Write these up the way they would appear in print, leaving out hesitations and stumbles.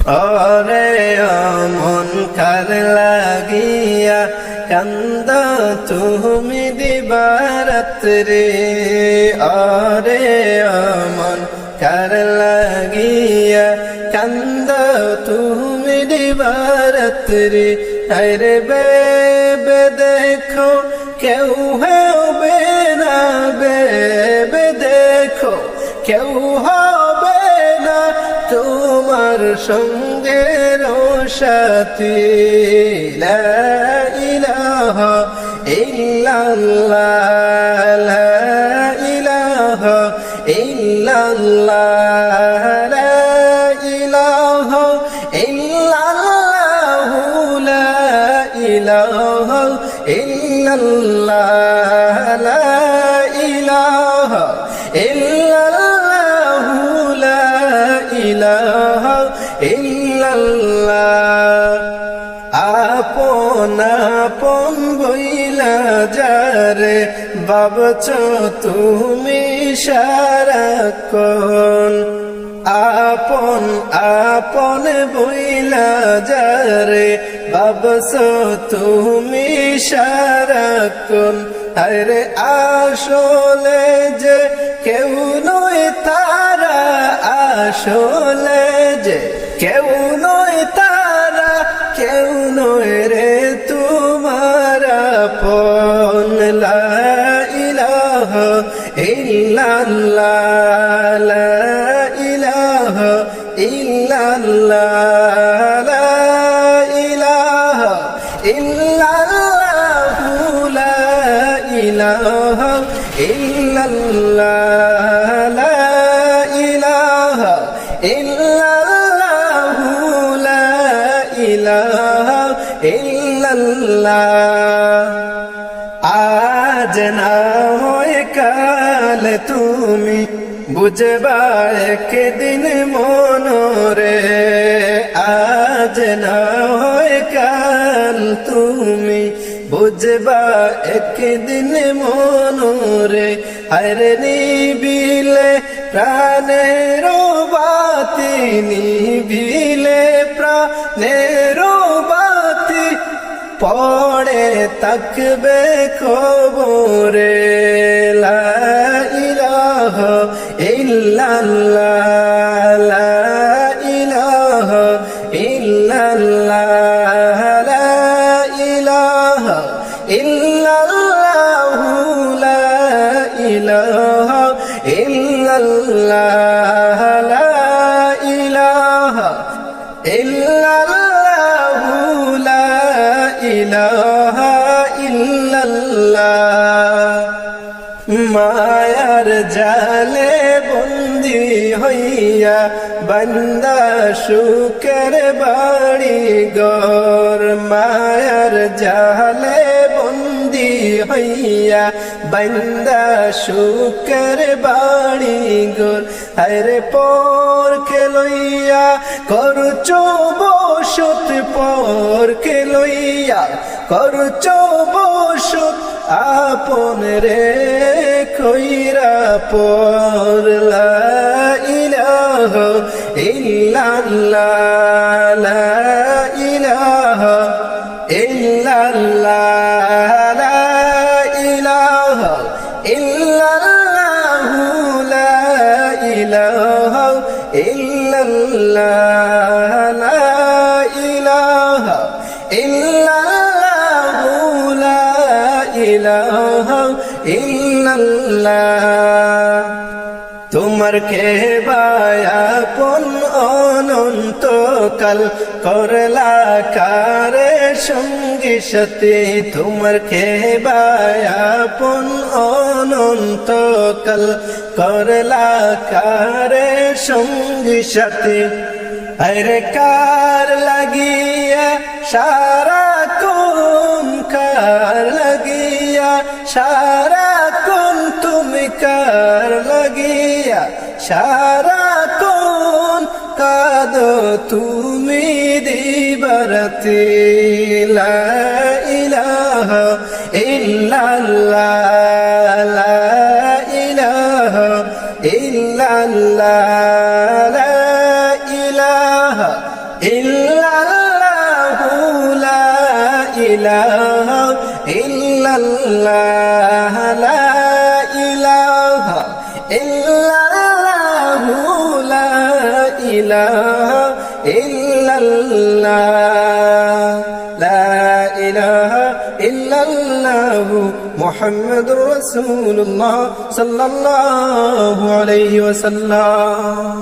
ওরে মন কার লাগিয়া কান্দ তুমি দিবারাত্রি ওরে মন কার লাগিয়া কান্দ তুমি দিবারাত্রি আরে বেবে দেখো কেউ হবে না বেবে দেখো কেউ হবে না তোমার সঙ্গের সাথী লা ইলাহা ইল্লাল্লাহ লা ইলাহা ইল্লাল্লাহ লা ইলাহা ইল্লাল্লাহ লা ইলাহা ইল্লাল্লাহ লা ইলাহা ইল্লাল্লাহ লা ইলাহা ইল্লাল্লাহ আপন আপন বইলা যারে ভাবছ তুমি সারাক্ষণ আপন আপন বইলা যারে ভাবছ তুমি সারাক্ষণ আরে আসলে যে কেউ নয় তারা আসলে যে কেউ নয় তারা কেউ নয় রে তোমার আপন লা ইলাহা ইল্লাল্লাহ লা ইলাহা ইল্লাল্লাহ লা ইলাহা ইল্লাল্লাহ লা ইলাহা ইল্লাল্লাহ লা ইলাহা ইল্লাল্লাহ লা ইলাহা ইল্লাল্লাহ আজ না হয় কাল তুমি বুঝবা একদিন মনরে আজ না হয় কাল তুমি বুঝবা একদিন মনরে হরে নিবিলে প্রাণের বাতি নিবিলে প্রাণের বাতি পড়ে তাকবে কবরে লা ইলাহা ইল্লাল্লাহ লা ইলাহা ইল্লাল্লাহ লা ইলাহা ইল্লাল্লাহ লা ইলাহা ইল্লাল্লাহ লা ইলাহা ইল্লাল্লাহ লা ইলাহা ইল্লাল্লাহ মায়ার জালে বন্দি হইয়া বান্দা সুখের বাড়ি গর মায়ার জালে বন্দি হইয়া বান্দা সুখের বাড়ি গর হরে পর লইয়া করছ বসত পর লইয়া করছ বসত আপন রে কইরা পর লা ইলাহা ইল্লাল্লাহ লা ইলাহা ইল্লাল্লাহ লা ইলাহা ইল্লাল্লাহ লা ইলাহা ইল্লাল্লাহ লা ইলাহা ইল্লাল্লাহ লা ইলাহা ইল্লাল্লাহ তোমার খেবায়াপন অনন্তকাল করলা কারে সঙ্গী সাথী তোমার খেবায়াপন অনন্তকাল করলা কারে সঙ্গী সাথী আরে কার লাগিয়া সারা কোন কার লাগিয়া সারা কোন তুমি কার লাগিয়া সারা কোন কাদো তুমি দিবারাতি লা ইলাহা ইল্লাল্লাহ লা ইলাহা ইল্লাল্লাহ লা ইলাহা ইল্লাল্লাহু লা ইলাহা ইল্লাল্লাহ লা ইলাহা ইল্লাল্লাহু লা ইলাহা ইল্লাল্লাহ লা ইলাহা ইল্লাল্লাহু মুহাম্মাদুর রাসূলুল্লাহ সাল্লাল্লাহু আলাইহি ওয়াসাল্লাম।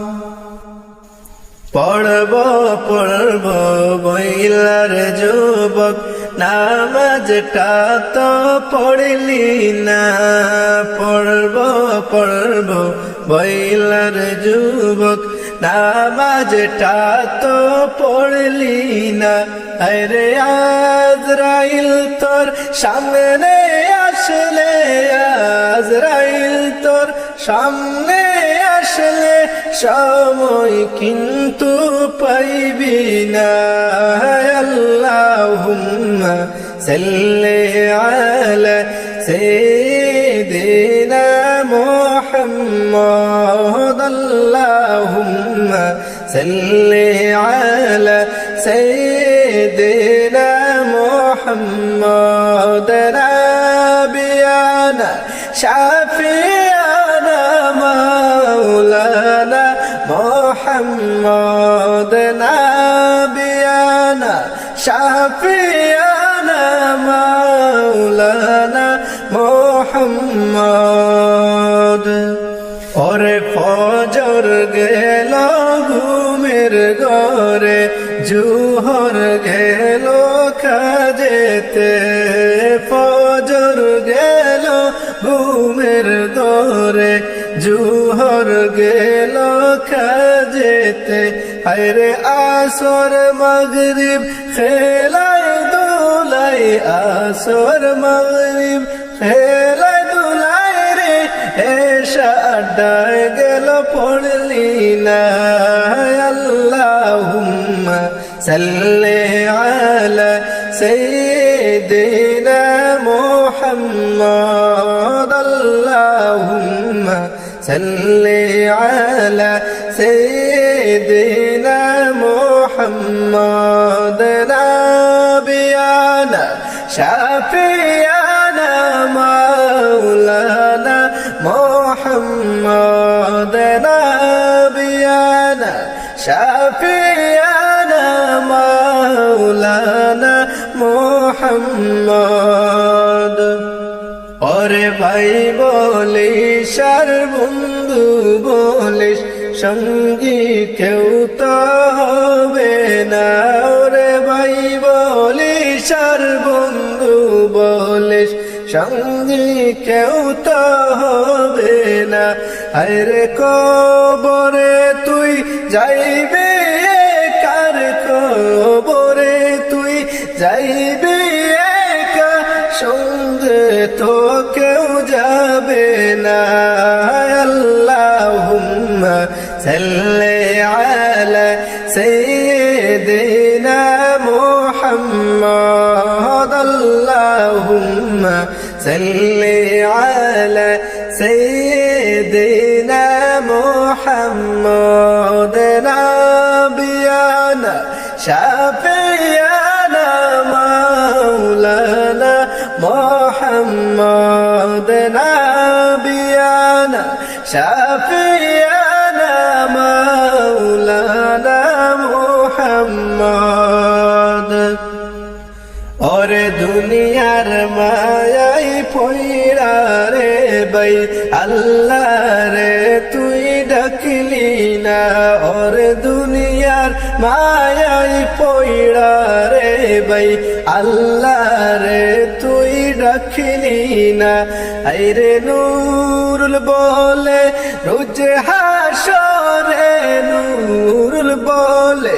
পড়ব পড়ব বইলার যুবক, নামাজটা তো পড়লি না। পড়ব পড়ব বইলার যুবক, নামাজটা তো পড়লি না। আরে আজরাইল তোর সামনে আসলে, আজরাইল তোর সামনে আসলে সময় কিন্তু পাইবি না। আল্লাহুম্মা সাল্লি আলা সাইয়্যিদিনা মুহাম্মদ, আল্লাহুম্মা সাল্লি আলা সাইয়্যিদিনা মুহাম্মদ। নাবিয়ানা শাফিয়ানা মাওলানা মুহাম্মদ, নাবিয়ানা শাফিয়ানা মাওলানা মুহাম্মদ। ওরে ফজর গেল ঘুমের ঘরে, জুহর গেল কাজেতে। ফজর গেল ঘুমের ঘরে, জুহর গেল কাজেতে। হায়রে আসর মাগরিব খেলায় দুলাই, আসর মাগরিব খেলায় দুলাই রে। এশা আড্ডায় গেল পড়লি না। আল্লাহুম্মা সাল্লি আলা সাইয়্যিদিনা মুহাম্মদ, আল্লাহুম্মা সাল্লি আলা সাইয়্যিদিনা মুহাম্মদ। নাবিয়ানা শাফিয়ানা মাওলানা মুহাম্মদ, নাবিয়ানা শাফিয়ানা মাওলানা মুহাম্মদ। ওরে ভাই বলিস আর বন্ধু বলিস, সঙ্গী কেউ তো হবে না। ওরে ভাই বলিস আর বন্ধু বলিস, সঙ্গী কেউ তো হবে না। আরে কবরে তুই যাইবে কার, কবরে তুই যাইবে একা, সঙ্গে তো কেউ যাবে না। আল্লাহুম্মা সাল্লি আলা সাইয়্যিদিনা মুহাম্মদ, আল্লাহুম্মা সাল্লি আলা সাইয়্যিদিনা মুহাম্মদ। নাবিয়ানা শাফিয়ানা মাওলানা মুহাম্মদ, নাবিয়ানা শাফিয়ানা মাওলানা মুহাম্মদ। ওরে দুনিয়ার মায়াই পয়রা রে ভাই, আল্লাহ রে তুই ডাকলি না। ওরে দুনিয়ার মায়াই পয়রা রে ভাই, আল্লাহ রে তুই ডাকলি না। আইরে নূরুল বলে রোজ হাসরে, নূরুল বলে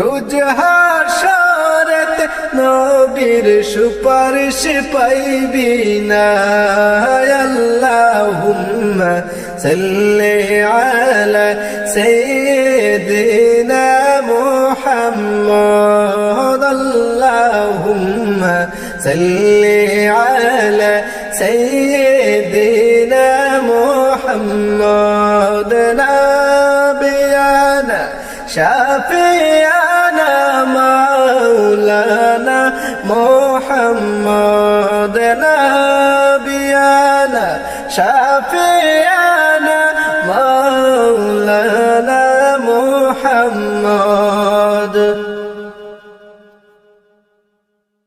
রোজ হাসরেতে নবীর সুপারিশ পাইবি না। আল্লাহুম্মা সাল্লি আলা সাইয়্যিদিনা মুহাম্মদ, আল্লাহুম্মা সাল্লি আলা সাইয়্যিদিনা মুহাম্মদ। নাবিয়ানা শাফিয়ানা محمد نبينا شفيعنا مولانا محمد